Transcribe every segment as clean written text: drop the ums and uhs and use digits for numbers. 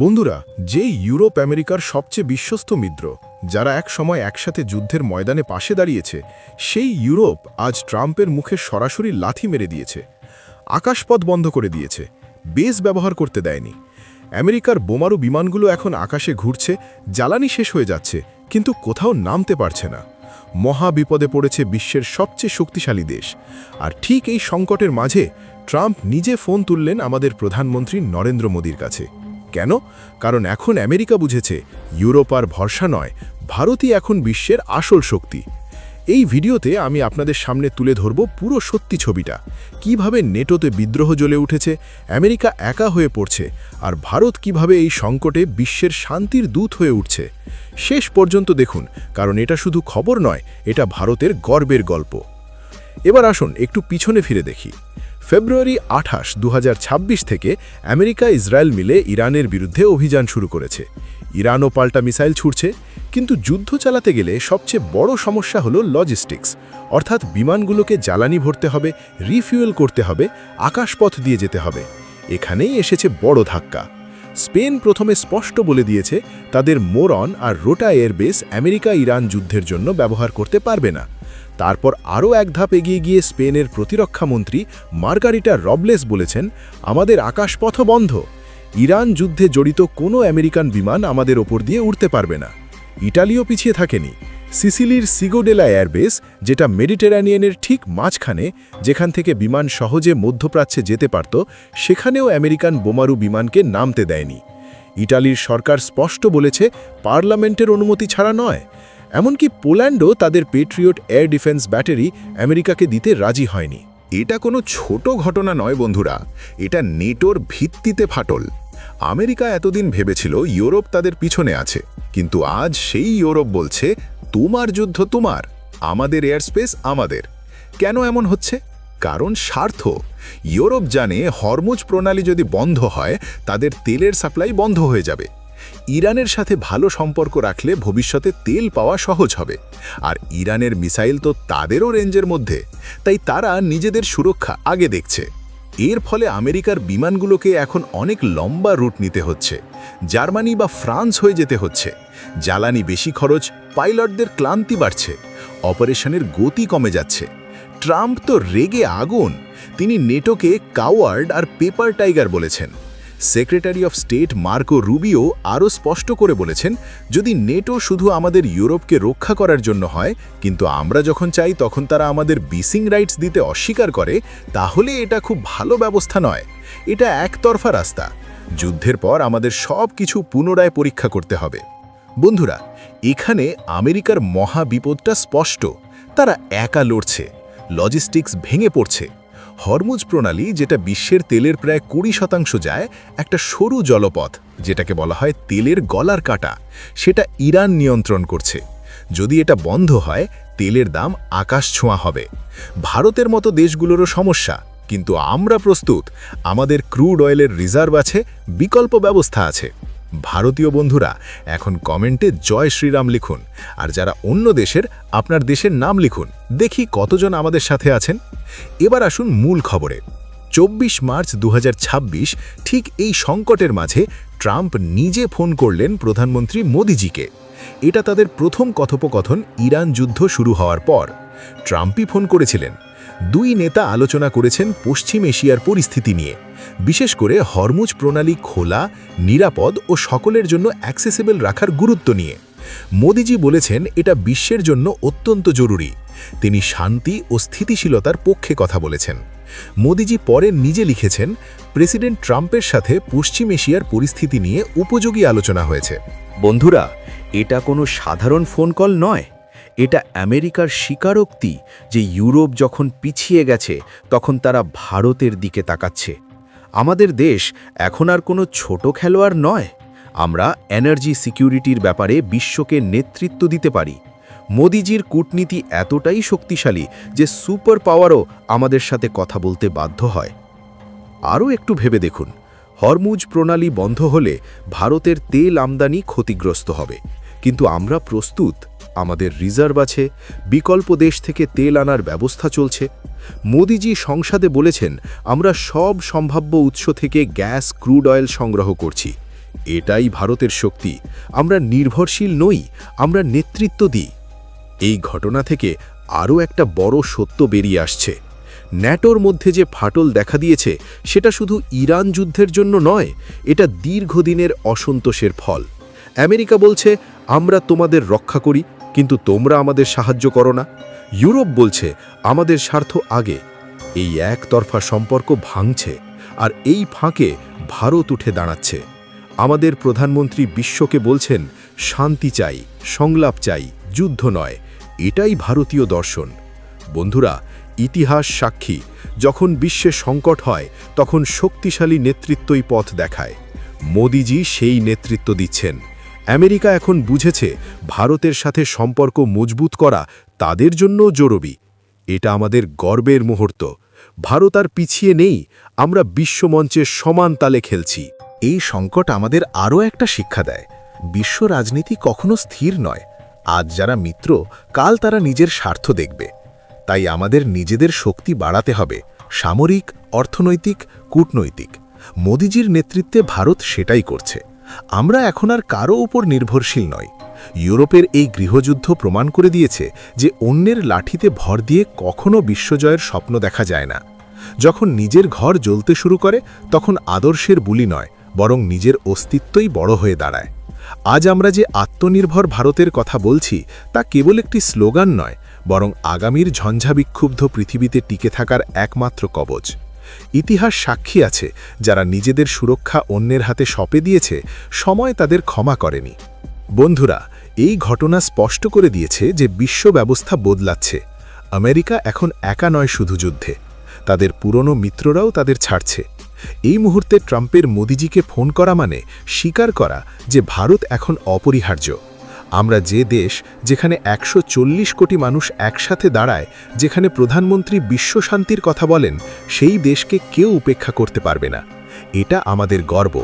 বন্ধুরা, যে ইউরোপ আমেরিকার সবচেয়ে বিশ্বস্ত মিত্র, যারা এক সময় একসাথে যুদ্ধের ময়দানে পাশে দাঁড়িয়েছে, সেই ইউরোপ আজ ট্রাম্পের মুখে সরাসরি লাথি মেরে দিয়েছে। আকাশপথ বন্ধ করে দিয়েছে, বেস ব্যবহার করতে দেয়নি। আমেরিকার বোমারু বিমানগুলো এখন আকাশে ঘুরছে, জ্বালানি শেষ হয়ে যাচ্ছে, কিন্তু কোথাও নামতে পারছে না। মহা বিপদে পড়েছে বিশ্বের সবচেয়ে শক্তিশালী দেশ। আর ঠিক এই সংকটের মাঝে ট্রাম্প নিজে ফোন তুললেন আমাদের প্রধানমন্ত্রী নরেন্দ্র মোদীর কাছে। কেন? কারণ এখন আমেরিকা বুঝেছে ইউরোপ আর ভরসা নয়, ভারতই এখন বিশ্বের আসল শক্তি। এই ভিডিওতে আমি আপনাদের সামনে তুলে ধরব পুরো সত্যি ছবিটা, কিভাবে নেটোতে বিদ্রোহ জ্বলে উঠেছে, আমেরিকা একা হয়ে পড়ছে, আর ভারত কিভাবে এই সংকটে বিশ্বের শান্তির দূত হয়ে উঠছে। শেষ পর্যন্ত দেখুন, কারণ এটা শুধু খবর নয়, এটা ভারতের গর্বের গল্প। এবার আসুন একটু পিছনে ফিরে দেখি। ফেব্রুয়ারি 28, 2026 থেকে আমেরিকা ইসরায়েল মিলে ইরানের বিরুদ্ধে অভিযান শুরু করেছে। ইরানও পাল্টা মিসাইল ছুড়ছে, কিন্তু যুদ্ধ চালাতে গেলে সবচেয়ে বড় সমস্যা হলো লজিস্টিক্স, অর্থাৎ বিমানগুলোকে জ্বালানি ভরতে হবে, রিফুয়েল করতে হবে, আকাশপথ দিয়ে যেতে হবে। এখানেই এসেছে বড় ধাক্কা। স্পেন প্রথমে স্পষ্ট বলে দিয়েছে তাদের মোরন আর রোটা এয়ারবেস আমেরিকা ইরান যুদ্ধের জন্য ব্যবহার করতে পারবে না। তারপর আরও এক ধাপ এগিয়ে গিয়ে স্পেনের প্রতিরক্ষামন্ত্রী মার্গারিটা রবলেস বলেছেন, আমাদের আকাশপথ বন্ধ, ইরান যুদ্ধে জড়িত কোনো আমেরিকান বিমান আমাদের ওপর দিয়ে উড়তে পারবে না। ইটালিও পিছিয়ে থাকেনি। সিসিলির সিগোডেলা এয়ারবেস, যেটা মেডিটেরানিয়ানের ঠিক মাঝখানে, যেখান থেকে বিমান সহজে মধ্যপ্রাচ্যে যেতে পারত, সেখানেও আমেরিকান বোমারু বিমানকে নামতে দেয়নি। ইটালির সরকার স্পষ্ট বলেছে পার্লামেন্টের অনুমতি ছাড়া নয়। এমনকি পোল্যান্ডও তাদের পেট্রিয়ট এয়ার ডিফেন্স ব্যাটারি আমেরিকাকে দিতে রাজি হয়নি। এটা কোনো ছোট ঘটনা নয় বন্ধুরা, এটা নেটোর ভিত্তিতে ফাটল। আমেরিকা এতদিন ভেবেছিল ইউরোপ তাদের পিছনে আছে, কিন্তু আজ সেই ইউরোপ বলছে তোমার যুদ্ধ তোমার, আমাদের এয়ারস্পেস আমাদের। কেন এমন হচ্ছে? কারণ স্বার্থ। ইউরোপ জানে হরমুজ প্রণালী যদি বন্ধ হয়, তাদের তেলের সাপ্লাই বন্ধ হয়ে যাবে। ইরানের সাথে ভালো সম্পর্ক রাখলে ভবিষ্যতে তেল পাওয়া সহজ হবে, আর ইরানের মিসাইল তো তাদেরও রেঞ্জের মধ্যে, তাই তারা নিজেদের সুরক্ষা আগে দেখছে। এর ফলে আমেরিকার বিমানগুলোকে এখন অনেক লম্বা রুট নিতে হচ্ছে, জার্মানি বা ফ্রান্স হয়ে যেতে হচ্ছে। জ্বালানি বেশি খরচ, পাইলটদের ক্লান্তি বাড়ছে, অপারেশনের গতি কমে যাচ্ছে। ট্রাম্প তো রেগে আগুন। তিনি নেটোকে কাওয়ার্ড আর পেপার টাইগার বলেছেন। Secretary of state Marco Rubio আরও স্পষ্ট করে বলেছেন, যদি নেটো শুধু আমাদের ইউরোপকে রক্ষা করার জন্য হয়, কিন্তু আমরা যখন চাই তখন তারা আমাদের বিসিং রাইটস দিতে অস্বীকার করে, তাহলে এটা খুব ভালো ব্যবস্থা নয়। এটা একতরফা রাস্তা। যুদ্ধের পর আমাদের সব কিছু পুনরায় পরীক্ষা করতে হবে। বন্ধুরা, এখানে আমেরিকার মহা বিপদটা স্পষ্ট। তারা একা লড়ছে, লজিস্টিক্স ভেঙে পড়ছে। হরমুজ প্রণালী, যেটা বিশ্বের তেলের প্রায় 20% যায়, একটা সরু জলপথ, যেটাকে বলা হয় তেলের গলার কাটা, সেটা ইরান নিয়ন্ত্রণ করছে। যদি এটা বন্ধ হয়, তেলের দাম আকাশ ছোঁয়া হবে। ভারতের মতো দেশগুলোরও সমস্যা, কিন্তু আমরা প্রস্তুত। আমাদের ক্রুড অয়েলের রিজার্ভ আছে, বিকল্প ব্যবস্থা আছে। ভারতীয় বন্ধুরা এখন কমেন্টে জয় শ্রীরাম লিখুন, আর যারা অন্য দেশের, আপনার দেশের নাম লিখুন। দেখি কতজন আমাদের সাথে আছেন। এবার আসুন মূল খবরে। 24 মার্চ 2026, ঠিক এই সংকটের মাঝে ট্রাম্প নিজে ফোন করলেন প্রধানমন্ত্রী মোদিজিকে। এটা তাদের প্রথম কথোপকথন ইরান যুদ্ধ শুরু হওয়ার পর। ট্রাম্পই ফোন করেছিলেন। দুই নেতা আলোচনা করেছেন পশ্চিম এশিয়ার পরিস্থিতি নিয়ে, বিশেষ করে হরমুজ প্রণালী খোলা, নিরাপদ ও সকলের জন্য অ্যাক্সেসিবল রাখার গুরুত্ব নিয়ে। মোদিজি বলেছেন এটা বিশ্বের জন্য অত্যন্ত জরুরি। তিনি শান্তি ও স্থিতিশীলতার পক্ষে কথা বলেছেন। মোদিজি পরে নিজে লিখেছেন, প্রেসিডেন্ট ট্রাম্পের সাথে পশ্চিম এশিয়ার পরিস্থিতি নিয়ে উপযোগী আলোচনা হয়েছে। বন্ধুরা, এটা কোনো সাধারণ ফোন কল নয়। এটা আমেরিকার স্বীকারোক্তি যে ইউরোপ যখন পিছিয়ে গেছে, তখন তারা ভারতের দিকে তাকাচ্ছে। আমাদের দেশ এখন আর কোনো ছোট খেলোয়াড় নয়। আমরা এনার্জি সিকিউরিটির ব্যাপারে বিশ্বকে নেতৃত্ব দিতে পারি। মোদিজির কূটনীতি এতটাই শক্তিশালী যে সুপার পাওয়ারও আমাদের সাথে কথা বলতে বাধ্য হয়। আরও একটু ভেবে দেখুন, হরমুজ প্রণালী বন্ধ হলে ভারতের তেল আমদানি ক্ষতিগ্রস্ত হবে, কিন্তু আমরা প্রস্তুত। আমাদের রিজার্ভ আছে, বিকল্প দেশ থেকে তেল আনার ব্যবস্থা চলছে। মোদিজি সংসদে বলেছেন, আমরা সব সম্ভাব্য উৎস থেকে গ্যাস, ক্রুড অয়েল সংগ্রহ করছি। এটাই ভারতের শক্তি। আমরা নির্ভরশীল নই, আমরা নেতৃত্ব দিই। এই ঘটনা থেকে আরও একটা বড় সত্য বেরিয়ে আসছে। ন্যাটোর মধ্যে যে ফাটল দেখা দিয়েছে সেটা শুধু ইরান যুদ্ধের জন্য নয়, এটা দীর্ঘদিনের অসন্তোষের ফল। আমেরিকা বলছে আমরা তোমাদের রক্ষা করি, কিন্তু তোমরা আমাদের সাহায্য করো না। ইউরোপ বলছে আমাদের স্বার্থ আগে। এই একতরফা সম্পর্ক ভাঙছে, আর এই ফাঁকে ভারত উঠে দাঁড়াচ্ছে। আমাদের প্রধানমন্ত্রী বিশ্বকে বলছেন শান্তি চাই, সংলাপ চাই, যুদ্ধ নয়। এটাই ভারতীয় দর্শন। বন্ধুরা, ইতিহাস সাক্ষী, যখন বিশ্বে সংকট হয় তখন শক্তিশালী নেতৃত্বই পথ দেখায়। মোদিজি সেই নেতৃত্ব দিচ্ছেন। আমেরিকা এখন বুঝেছে ভারতের সাথে সম্পর্ক মজবুত করা তাদের জন্যও জরুরি। এটা আমাদের গর্বের মুহূর্ত। ভারত আর পিছিয়ে নেই, আমরা বিশ্বমঞ্চের সমান তালে খেলছি। এই সংকট আমাদের আরও একটা শিক্ষা দেয়, বিশ্ব রাজনীতি কখনো স্থির নয়। আজ যারা মিত্র, কাল তারা নিজের স্বার্থ দেখবে। তাই আমাদের নিজেদের শক্তি বাড়াতে হবে, সামরিক, অর্থনৈতিক, কূটনৈতিক। মোদিজির নেতৃত্বে ভারত সেটাই করছে। আমরা এখন আর কারও উপর নির্ভরশীল নই। ইউরোপের এই গৃহযুদ্ধ প্রমাণ করে দিয়েছে যে অন্যের লাঠিতে ভর দিয়ে কখনো বিশ্বজয়ের স্বপ্ন দেখা যায় না। যখন নিজের ঘর জ্বলতে শুরু করে তখন আদর্শের বুলি নয়, বরং নিজের অস্তিত্বই বড় হয়ে দাঁড়ায়। আজ আমরা যে আত্মনির্ভর ভারতের কথা বলছি তা কেবল একটি স্লোগান নয়, বরং আগামীর ঝঞ্ঝাবিক্ষুব্ধ পৃথিবীতে টিকে থাকার একমাত্র কবচ। ইতিহাস সাক্ষী আছে, যারা নিজেদের সুরক্ষা অন্যের হাতে সঁপে দিয়েছে, সময় তাদের ক্ষমা করেনি। বন্ধুরা, এই ঘটনা স্পষ্ট করে দিয়েছে যে বিশ্ব ব্যবস্থা বদলাচ্ছে। আমেরিকা এখন একা নয় শুধু যুদ্ধে, তাদের পুরনো মিত্ররাও তাদের ছাড়ছে। এই মুহূর্তে ট্রাম্পের মোদিজিকে ফোন করা মানে স্বীকার করা যে ভারত এখন অপরিহার্য। আমরা যে দেশ যেখানে 140 কোটি মানুষ একসাথে দাঁড়ায়, যেখানে প্রধানমন্ত্রী বিশ্ব শান্তির কথা বলেন, সেই দেশকে কেউ উপেক্ষা করতে পারবে না। এটা আমাদের গর্ব,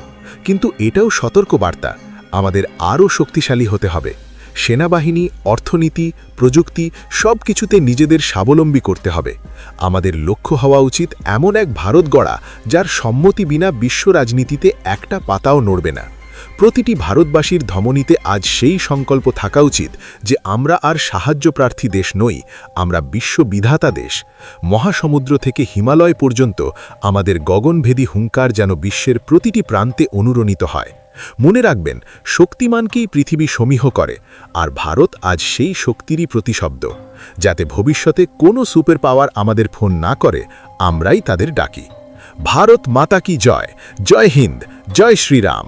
কিন্তু এটাও সতর্কবার্তা। আমাদের আরও শক্তিশালী হতে হবে। সেনাবাহিনী, অর্থনীতি, প্রযুক্তি সব কিছুতে নিজেদের স্বাবলম্বী করতে হবে। আমাদের লক্ষ্য হওয়া উচিত এমন এক ভারত গড়া যার সম্মতি বিনা বিশ্ব রাজনীতিতে একটা পাতাও নড়বে না। প্রতিটি ভারতবাসীর ধমনীতে আজ সেই সংকল্প থাকা উচিত যে আমরা আর সাহায্যপ্রার্থী দেশ নই, আমরা বিশ্ববিধাতা দেশ। মহাসমুদ্র থেকে হিমালয় পর্যন্ত আমাদের গগনভেদী হুঙ্কার যেন বিশ্বের প্রতিটি প্রান্তে অনুরণিত হয়। মনে রাখবেন, শক্তিমানকেই পৃথিবী সমীহ করে, আর ভারত আজ সেই শক্তিরই প্রতিশব্দ। যাতে ভবিষ্যতে কোনো সুপার পাওয়ার আমাদের ফোন না করে, আমরাই তাদের ডাকি। ভারত মাতা কি জয়! জয় হিন্দ, জয় শ্রীরাম।